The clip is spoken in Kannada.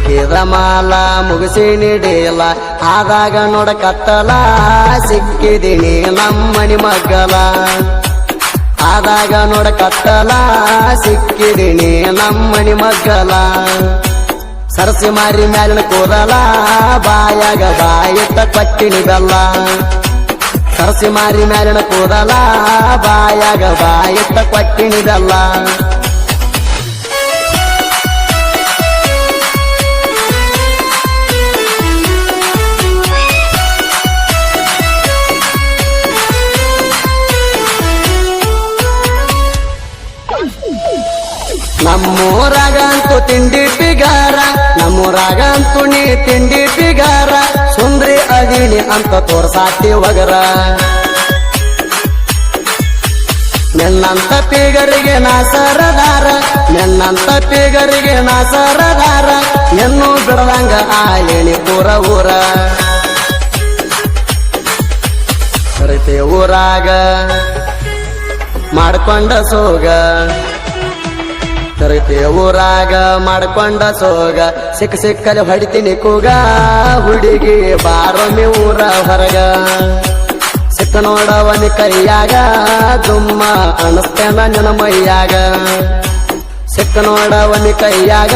ಹುಡುಕಿದ ಮಾಲ ಮುಗಿಸಿ ನೀಡಿಲ್ಲ ಆದಾಗ ನೋಡ ಕತ್ತಲ ಸಿಕ್ಕಿದೀನಿ ನಮ್ಮನಿ ಮಗ್ಗಲ ಆದಾಗ ನೋಡ ಕತ್ತಲ ಸಿಕ್ಕಿದೀನಿ ನಮ್ಮನಿ ಮಗ್ಗಲ ಸರಸಿ ಮಾರಿ ಮ್ಯಾಲಿನ ಕೂದಲ ಬಾಯಾಗ ಬಾಯಿಟ್ಟ ಕೊಟ್ಟಿನಿ ಬೆಲ್ಲ ಸರಸಿ ಮಾರಿ ಮ್ಯಾಲಿನ ಕೂದಲ ಬಾಯಾಗ ಬಾಯಿಟ್ಟ ಕೊಟ್ಟಿನಿ ಬೆಲ್ಲ ನಮ್ಮೂರಾಗಂತೂ ತಿಂಡಿ ಪಿಗಾರ ನಮ್ಮೂರಾಗಂತೂ ನೀ ತಿಂಡಿ ಪಿಗಾರ ಸುಂದ್ರಿ ಅದೀನಿ ಅಂತ ತೋರ್ಸಾತಿ ಒಗರ ನಿನ್ನಂತ ಪಿಗರಿಗೆ ನಾ ಸರದಾರ ನಿನ್ನಂತ ಪಿಗರಿಗೆ ನಾ ಸರದಾರ ಎನ್ನು ಬಿಡದಂಗ ಆಲೇನಿ ಪೂರ ಊರ ಕರಿತೆ ಊರಾಗ ಮಾಡ್ಕೊಂಡ ಸೋಗ ಕರಿತೆ ಊರಾಗ ಮಾಡ್ಕೊಂಡ ಸೋಗ ಸಿಕ್ಕಲ್ಲಿ ಹೊಡಿತೀನಿ ಕೂಗ ಹುಡುಗಿ ಬಾರೊಮ್ಮೆ ಊರ ಹೊರಗ ಸಿಕ್ಕ ನೋಡವನಿ ಕೈಯಾಗ ದುಮ್ಮ ಅನಸ್ತೇನ ನನ್ನ ಮೈಯಾಗ ಸಿಕ್ಕ ನೋಡವನಿ ಕೈಯಾಗ